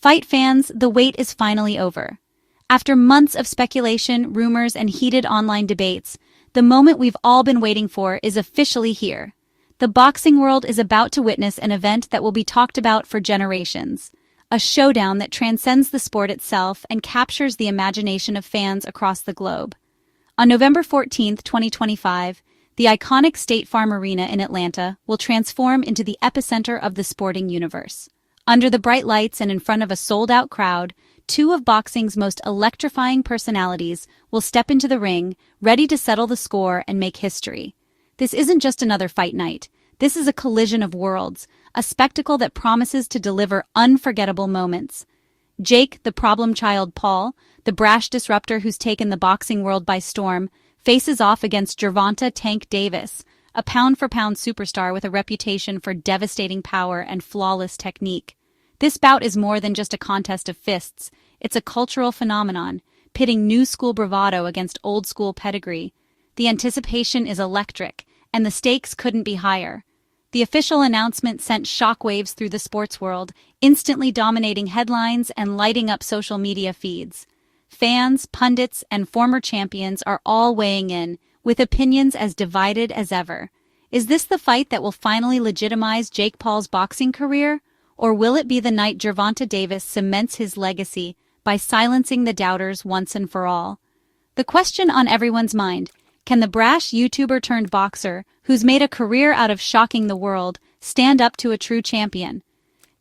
Fight fans, the wait is finally over. After months of speculation, rumors, and heated online debates, the moment we've all been waiting for is officially here. The boxing world is about to witness an event that will be talked about for generations. A showdown that transcends the sport itself and captures the imagination of fans across the globe. On November 14, 2025, the iconic State Farm Arena in Atlanta will transform into the epicenter of the sporting universe. Under the bright lights and in front of a sold-out crowd, two of boxing's most electrifying personalities will step into the ring, ready to settle the score and make history. This isn't just another fight night. This is a collision of worlds, a spectacle that promises to deliver unforgettable moments. Jake, the problem child Paul, the brash disruptor who's taken the boxing world by storm, faces off against Gervonta "Tank" Davis, a pound-for-pound superstar with a reputation for devastating power and flawless technique. This bout is more than just a contest of fists. It's a cultural phenomenon, pitting new-school bravado against old-school pedigree. The anticipation is electric, and the stakes couldn't be higher. The official announcement sent shockwaves through the sports world, instantly dominating headlines and lighting up social media feeds. Fans, pundits, and former champions are all weighing in, with opinions as divided as ever. Is this the fight that will finally legitimize Jake Paul's boxing career? Or will it be the night Gervonta Davis cements his legacy by silencing the doubters once and for all? The question on everyone's mind: can the brash YouTuber-turned-boxer, who's made a career out of shocking the world, stand up to a true champion?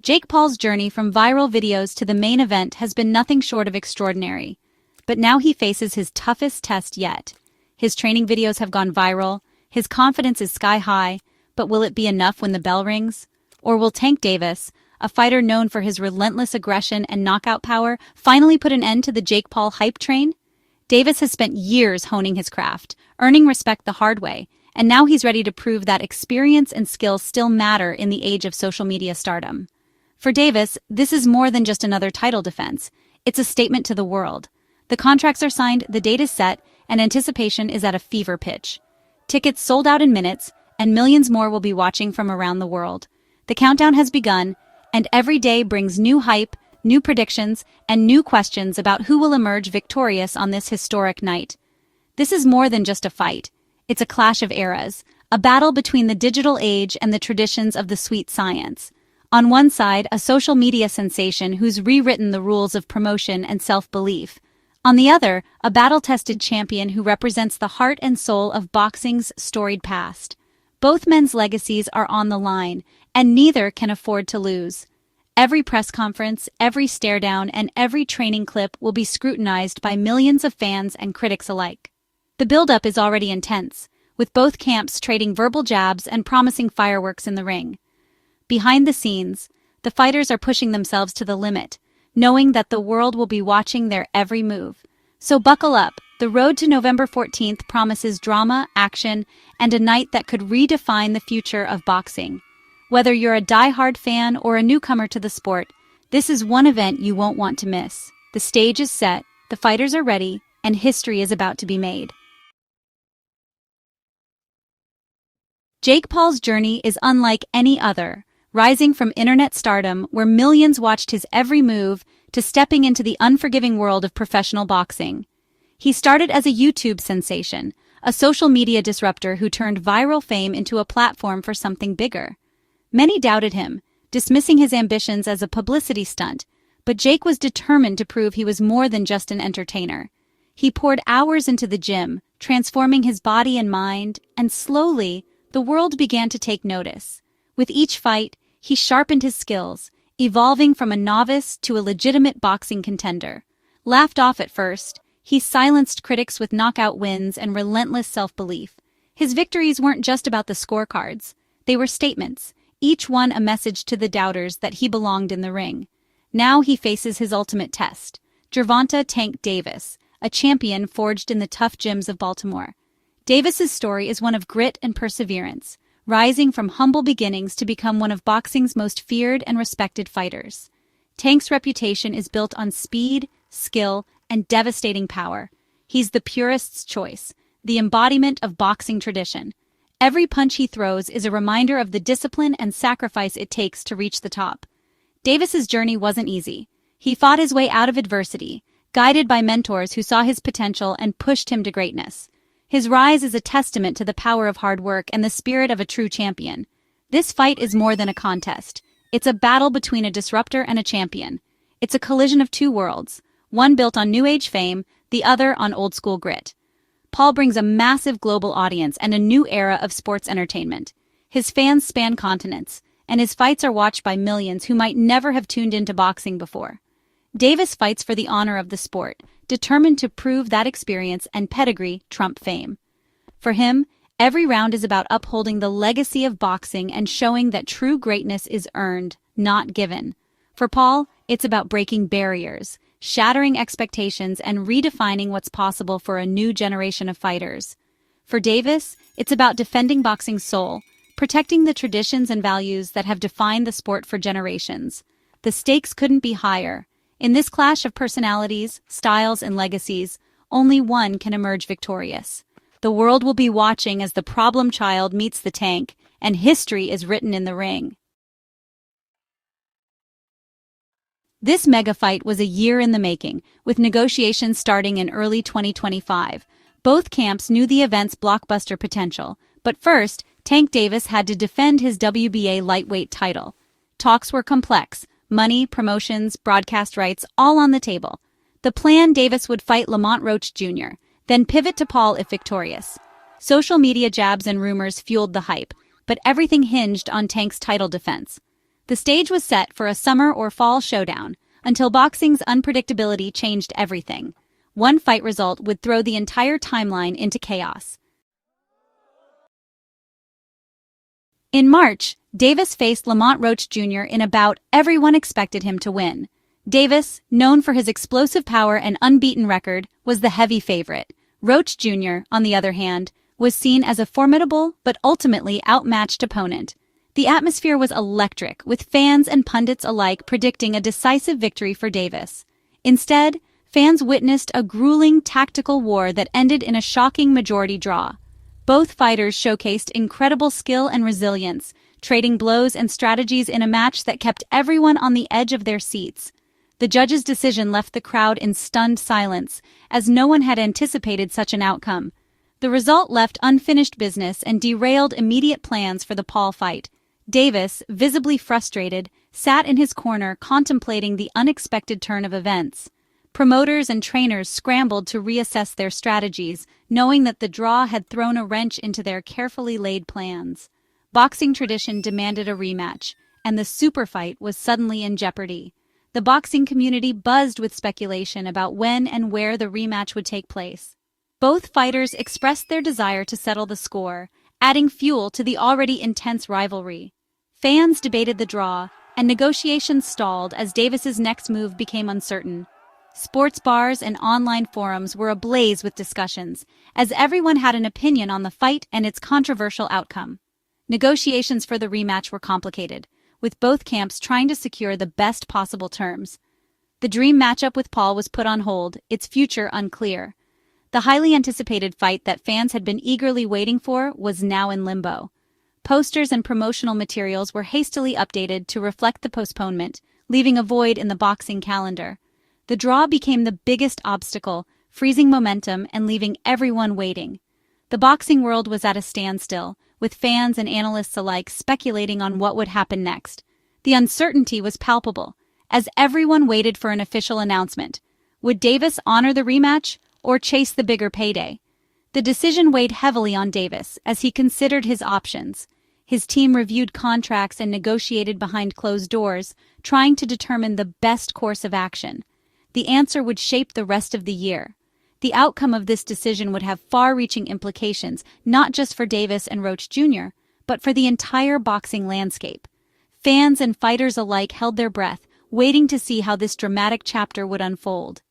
Jake Paul's journey from viral videos to the main event has been nothing short of extraordinary. But now he faces his toughest test yet. His training videos have gone viral, his confidence is sky-high, but will it be enough when the bell rings? Or will Tank Davis, a fighter known for his relentless aggression and knockout power, finally put an end to the Jake Paul hype train? Davis has spent years honing his craft, earning respect the hard way, and now he's ready to prove that experience and skill still matter in the age of social media stardom. For Davis, this is more than just another title defense. It's a statement to the world. The contracts are signed, the date is set, and anticipation is at a fever pitch. Tickets sold out in minutes, and millions more will be watching from around the world. The countdown has begun, and every day brings new hype, new predictions, and new questions about who will emerge victorious on this historic night. This is more than just a fight. It's a clash of eras, a battle between the digital age and the traditions of the sweet science. On one side, a social media sensation who's rewritten the rules of promotion and self-belief. On the other, a battle-tested champion who represents the heart and soul of boxing's storied past. Both men's legacies are on the line, and neither can afford to lose. Every press conference, every stare-down, and every training clip will be scrutinized by millions of fans and critics alike. The build-up is already intense, with both camps trading verbal jabs and promising fireworks in the ring. Behind the scenes, the fighters are pushing themselves to the limit, knowing that the world will be watching their every move. So buckle up. The road to November 14th promises drama, action, and a night that could redefine the future of boxing. Whether you're a die-hard fan or a newcomer to the sport, this is one event you won't want to miss. The stage is set, the fighters are ready, and history is about to be made. Jake Paul's journey is unlike any other, rising from internet stardom where millions watched his every move to stepping into the unforgiving world of professional boxing. He started as a YouTube sensation, a social media disruptor who turned viral fame into a platform for something bigger. Many doubted him, dismissing his ambitions as a publicity stunt, but Jake was determined to prove he was more than just an entertainer. He poured hours into the gym, transforming his body and mind, and slowly, the world began to take notice. With each fight, he sharpened his skills, evolving from a novice to a legitimate boxing contender. Laughed off at first, he silenced critics with knockout wins and relentless self-belief. His victories weren't just about the scorecards. They were statements, each one a message to the doubters that he belonged in the ring. Now he faces his ultimate test, Gervonta "Tank" Davis, a champion forged in the tough gyms of Baltimore. Davis's story is one of grit and perseverance, rising from humble beginnings to become one of boxing's most feared and respected fighters. Tank's reputation is built on speed, skill, and devastating power. He's the purist's choice, the embodiment of boxing tradition. Every punch he throws is a reminder of the discipline and sacrifice it takes to reach the top. Davis's journey wasn't easy. He fought his way out of adversity, guided by mentors who saw his potential and pushed him to greatness. His rise is a testament to the power of hard work and the spirit of a true champion. This fight is more than a contest. It's a battle between a disruptor and a champion. It's a collision of two worlds, one built on new age fame, the other on old school grit. Paul brings a massive global audience and a new era of sports entertainment. His fans span continents, and his fights are watched by millions who might never have tuned into boxing before. Davis fights for the honor of the sport, determined to prove that experience and pedigree trump fame. For him, every round is about upholding the legacy of boxing and showing that true greatness is earned, not given. For Paul, it's about breaking barriers, shattering expectations, and redefining what's possible for a new generation of fighters. For Davis, it's about defending boxing's soul, protecting the traditions and values that have defined the sport for generations. The stakes couldn't be higher. In this clash of personalities, styles, and legacies, only one can emerge victorious. The world will be watching as the problem child meets the tank, and history is written in the ring. This mega fight was a year in the making, with negotiations starting in early 2025. Both camps knew the event's blockbuster potential, but first, Tank Davis had to defend his WBA lightweight title. Talks were complex. Money, promotions, broadcast rights, all on the table. The plan: Davis would fight Lamont Roach Jr., then pivot to Paul if victorious. Social media jabs and rumors fueled the hype, but everything hinged on Tank's title defense. The stage was set for a summer or fall showdown, until boxing's unpredictability changed everything. One fight result would throw the entire timeline into chaos. In March, Davis faced Lamont Roach Jr. in a bout everyone expected him to win. Davis, known for his explosive power and unbeaten record, was the heavy favorite. Roach Jr., on the other hand, was seen as a formidable but ultimately outmatched opponent. The atmosphere was electric, with fans and pundits alike predicting a decisive victory for Davis. Instead, fans witnessed a grueling tactical war that ended in a shocking majority draw. Both fighters showcased incredible skill and resilience, trading blows and strategies in a match that kept everyone on the edge of their seats. The judge's decision left the crowd in stunned silence, as no one had anticipated such an outcome. The result left unfinished business and derailed immediate plans for the Paul fight. Davis, visibly frustrated, sat in his corner contemplating the unexpected turn of events. Promoters and trainers scrambled to reassess their strategies, knowing that the draw had thrown a wrench into their carefully laid plans. Boxing tradition demanded a rematch, and the super fight was suddenly in jeopardy. The boxing community buzzed with speculation about when and where the rematch would take place. Both fighters expressed their desire to settle the score, adding fuel to the already intense rivalry. Fans debated the draw, and negotiations stalled as Davis's next move became uncertain. Sports bars and online forums were ablaze with discussions, as everyone had an opinion on the fight and its controversial outcome. Negotiations for the rematch were complicated, with both camps trying to secure the best possible terms. The dream matchup with Paul was put on hold, its future unclear. The highly anticipated fight that fans had been eagerly waiting for was now in limbo. Posters and promotional materials were hastily updated to reflect the postponement, leaving a void in the boxing calendar. The draw became the biggest obstacle, freezing momentum and leaving everyone waiting. The boxing world was at a standstill, with fans and analysts alike speculating on what would happen next. The uncertainty was palpable, as everyone waited for an official announcement. Would Davis honor the rematch or chase the bigger payday? The decision weighed heavily on Davis as he considered his options. His team reviewed contracts and negotiated behind closed doors, trying to determine the best course of action. The answer would shape the rest of the year. The outcome of this decision would have far-reaching implications, not just for Davis and Roach Jr., but for the entire boxing landscape. Fans and fighters alike held their breath, waiting to see how this dramatic chapter would unfold.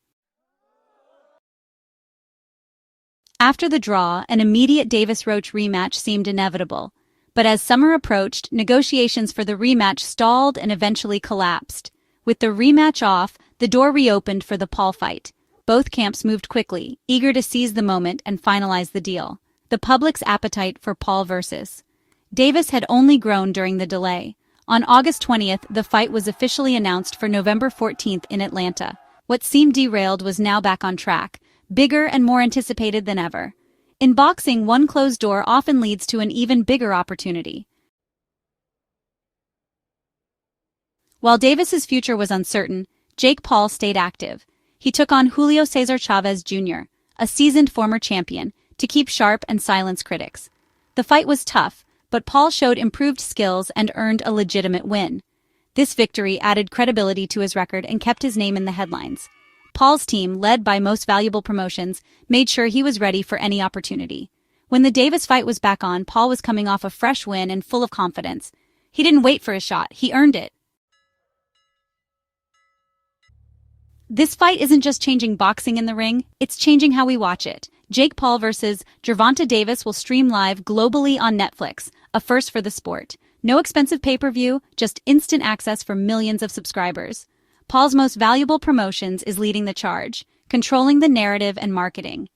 After the draw, an immediate Davis-Roach rematch seemed inevitable. But as summer approached, negotiations for the rematch stalled and eventually collapsed. With the rematch off, the door reopened for the Paul fight. Both camps moved quickly, eager to seize the moment and finalize the deal. The public's appetite for Paul versus Davis had only grown during the delay. On August 20th, the fight was officially announced for November 14th in Atlanta. What seemed derailed was now back on track, bigger and more anticipated than ever. In boxing, one closed door often leads to an even bigger opportunity. While Davis's future was uncertain, Jake Paul stayed active. He took on Julio Cesar Chavez Jr., a seasoned former champion, to keep sharp and silence critics. The fight was tough, but Paul showed improved skills and earned a legitimate win. This victory added credibility to his record and kept his name in the headlines. Paul's team, led by Most Valuable Promotions, made sure he was ready for any opportunity. When the Davis fight was back on, Paul was coming off a fresh win and full of confidence. He didn't wait for his shot, he earned it. This fight isn't just changing boxing in the ring, it's changing how we watch it. Jake Paul versus Gervonta Davis will stream live globally on Netflix, a first for the sport. No expensive pay-per-view, just instant access for millions of subscribers. Paul's Most Valuable Promotions is leading the charge, controlling the narrative and marketing.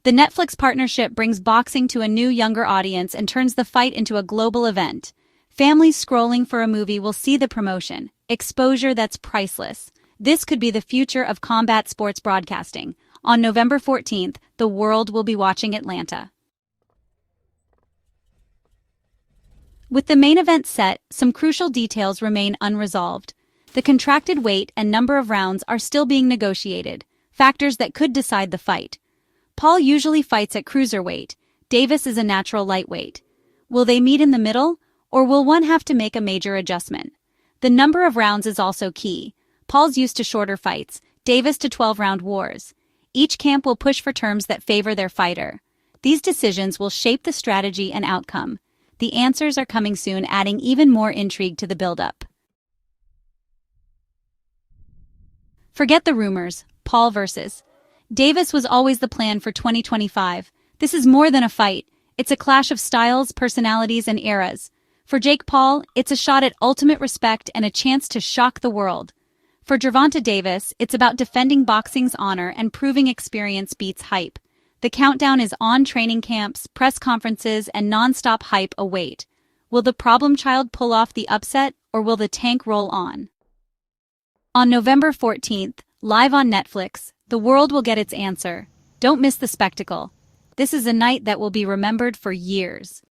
The Netflix partnership brings boxing to a new, younger audience and turns the fight into a global event. Families scrolling for a movie will see the promotion, exposure that's priceless. This could be the future of combat sports broadcasting. On November 14th, the world will be watching Atlanta. With the main event set, some crucial details remain unresolved. The contracted weight and number of rounds are still being negotiated, factors that could decide the fight. Paul usually fights at cruiserweight. Davis is a natural lightweight. Will they meet in the middle, or will one have to make a major adjustment? The number of rounds is also key. Paul's used to shorter fights, Davis to 12-round wars. Each camp will push for terms that favor their fighter. These decisions will shape the strategy and outcome. The answers are coming soon, adding even more intrigue to the build-up. Forget the rumors. Paul versus Davis was always the plan for 2025. This is more than a fight. It's a clash of styles, personalities, and eras. For Jake Paul, it's a shot at ultimate respect and a chance to shock the world. For Gervonta Davis, it's about defending boxing's honor and proving experience beats hype. The countdown is on. Training camps, press conferences, and non-stop hype await. Will the problem child pull off the upset, or will the tank roll on? On November 14th, live on Netflix, the world will get its answer. Don't miss the spectacle. This is a night that will be remembered for years.